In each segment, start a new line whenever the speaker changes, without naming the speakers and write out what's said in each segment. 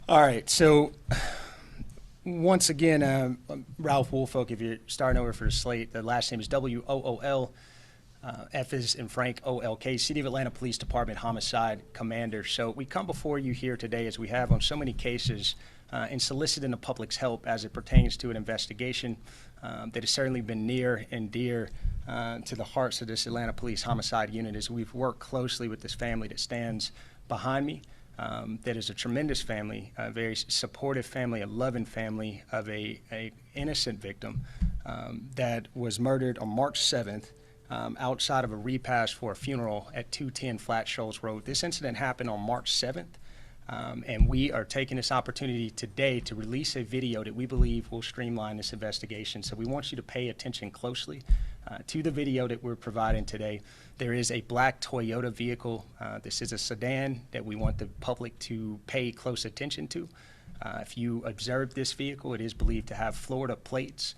All right, so once again, Ralph Woolfolk, if you're starting over for the slate, the last name is Wool. F is in Frank, OLK, City of Atlanta Police Department Homicide Commander. So we come before you here today, as we have on so many cases, and soliciting the public's help as it pertains to an investigation that has certainly been near and dear to the hearts of this Atlanta Police Homicide Unit, as we've worked closely with this family that stands behind me. That is a tremendous family, a very supportive family, a loving family of a innocent victim that was murdered on March 7th outside of a repast for a funeral at 210 Flat Shoals Road. This incident happened on March 7th, and we are taking this opportunity today to release a video that we believe will streamline this investigation. So we want you to pay attention closely to the video that we're providing today. There is a black Toyota vehicle. This is a sedan that we want the public to pay close attention to. If you observe this vehicle, it is believed to have Florida plates.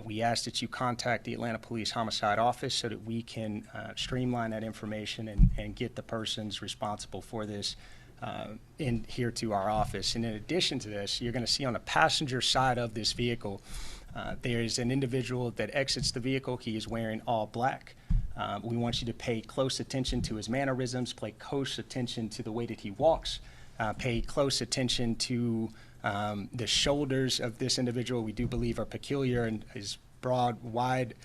We ask that you contact the Atlanta Police Homicide Office so that we can streamline that information and get the persons responsible for this in here to our office. And in addition to this, you're going to see on the passenger side of this vehicle, there is an individual that exits the vehicle. He is wearing all black. We want you to pay close attention to his mannerisms, pay close attention to the way that he walks, pay close attention to the shoulders of this individual. We do believe are peculiar, and his broad, wide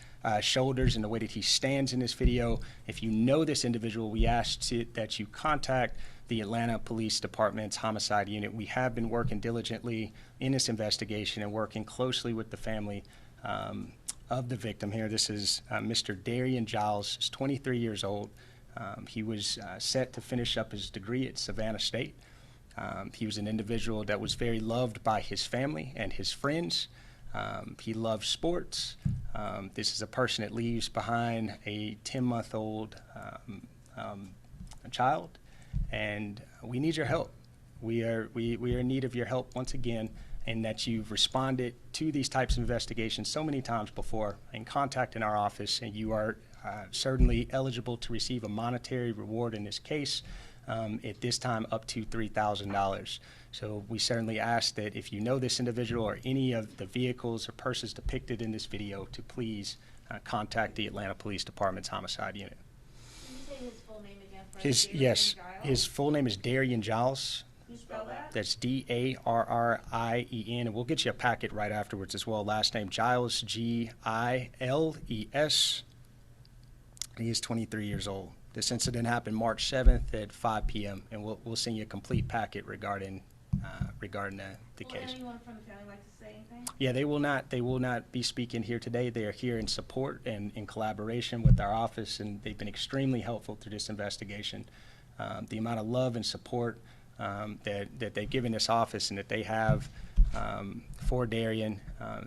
shoulders and the way that he stands in this video. If you know this individual, we ask that you contact the Atlanta Police Department's Homicide Unit. We have been working diligently in this investigation and working closely with the family of the victim here. This is Mr. Darian Giles. He's 23 years old. He was set to finish up his degree at Savannah State. He was an individual that was very loved by his family and his friends. He loved sports. This is a person that leaves behind a 10-month-old child, and we need your help. We are in need of your help once again, and that you've responded to these types of investigations so many times before in contacting our office, and you are certainly eligible to receive a monetary reward in this case. At this time, up to $3,000. So we certainly ask that if you know this individual or any of the vehicles or persons depicted in this video, to please contact the Atlanta Police Department's Homicide Unit.
Can you say his full name again?
Yes, his full name is Darian Giles.
Can you spell that?
That's Darrien, and we'll get you a packet right afterwards as well. Last name Giles, Giles. He is 23 years old. This incident happened March 7th at 5 p.m., and we'll send you a complete packet regarding the case.
Will anyone from the family like to say anything?
Yeah, they will not be speaking here today. They are here in support and in collaboration with our office, and they've been extremely helpful through this investigation. The amount of love and support that they've given this office and that they have for Darian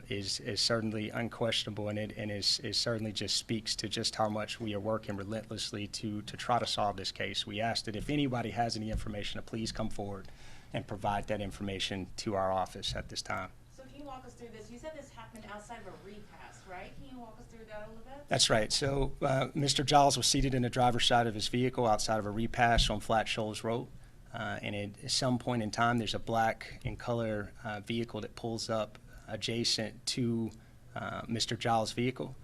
is certainly unquestionable, and it certainly just speaks to just how much we are working relentlessly to try to solve this case. We ask that if anybody has any information, to please come forward and provide that information to our office at this time.
So can you walk us through this? You said this happened outside of a repast, right? Can you walk us through that a little bit?
That's right. So Mr. Giles was seated in the driver's side of his vehicle outside of a repast on Flat Shoals Road. And at some point in time, there's a black in color vehicle that pulls up adjacent to Mr. Giles' vehicle,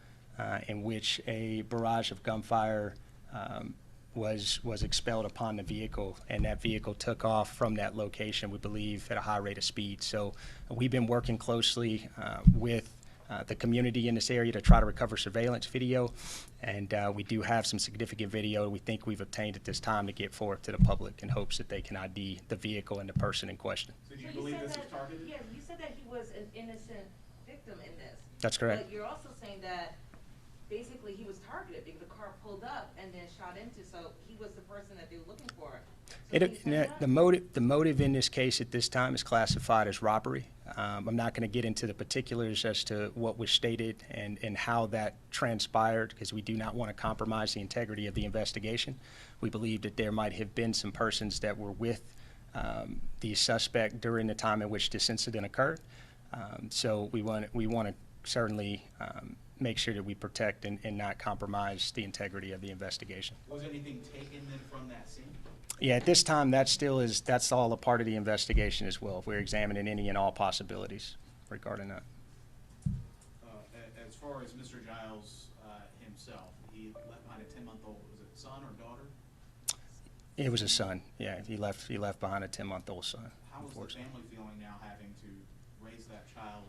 in which a barrage of gunfire was expelled upon the vehicle, and that vehicle took off from that location, we believe, at a high rate of speed. So we've been working closely with the community in this area to try to recover surveillance video, and we do have some significant video we think we've obtained at this time to get forth to the public in hopes that they can ID the vehicle and the person in question.
So do you believe this was targeted?
Yeah, you said that he was an innocent victim in this.
That's correct.
But you're also saying that basically he was targeted because the car pulled up and then shot into, so he was the person that they were looking for. So
The motive in this case at this time is classified as robbery. I'm not going to get into the particulars as to what was stated and how that transpired, because we do not want to compromise the integrity of the investigation. We believe that there might have been some persons that were with the suspect during the time in which this incident occurred. So we want to certainly make sure that we protect and not compromise the integrity of the investigation.
Was anything taken then from that scene?
Yeah, at this time, that's all a part of the investigation as well. We're examining any and all possibilities regarding that.
As far as Mr. Giles himself, he left behind a 10-month-old, was it son or daughter?
It was a son, yeah. He left behind a 10-month-old son.
How is the
Unfortunately.
family feeling now having to raise that child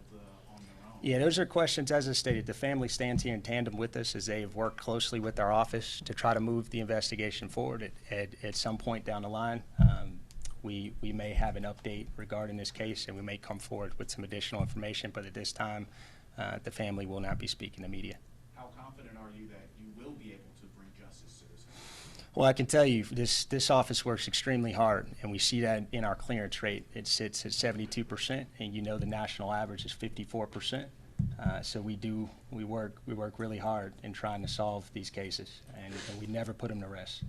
on their own?
Yeah, those are questions, as I stated, the family stands here in tandem with us as they have worked closely with our office to try to move the investigation forward. At some point down the line, we may have an update regarding this case, and we may come forward with some additional information, but at this time, the family will not be speaking to media.
How confident are you that you will be able to bring justice to this family?
Well, I can tell you, this office works extremely hard, and we see that in our clearance rate. It sits at 72%, and you know the national average is 54%. So we work really hard in trying to solve these cases, and we never put them to rest.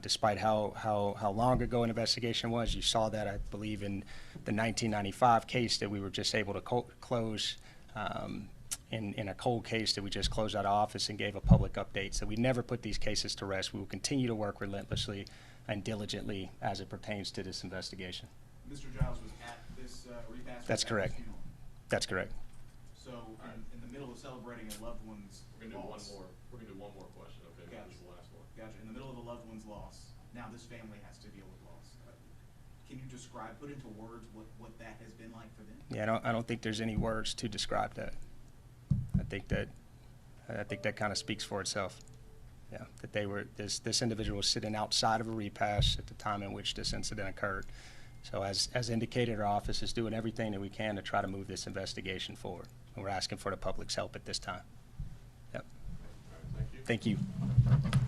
Despite how long ago an investigation was, you saw that, I believe, in the 1995 case that we were just able to close. In a cold case that we just closed out of office and gave a public update. So we never put these cases to rest. We will continue to work relentlessly and diligently as it pertains to this investigation.
Mr. Giles was at this repast?
That's correct. That's correct.
So in the middle of celebrating a loved one's
We're gonna do one
loss.
more. We're gonna do one more question. Okay,
Gotcha.
this is the last one.
Gotcha. In the middle of a loved one's loss, now this family has to deal with loss. Can you describe, put into words what that has been like for them?
Yeah, I don't think there's any words to describe that. I think that kind of speaks for itself. Yeah, that this individual was sitting outside of a repass at the time in which this incident occurred. So as indicated, our office is doing everything that we can to try to move this investigation forward. And we're asking for the public's help at this time. Yep.
All right, thank you.
Thank you.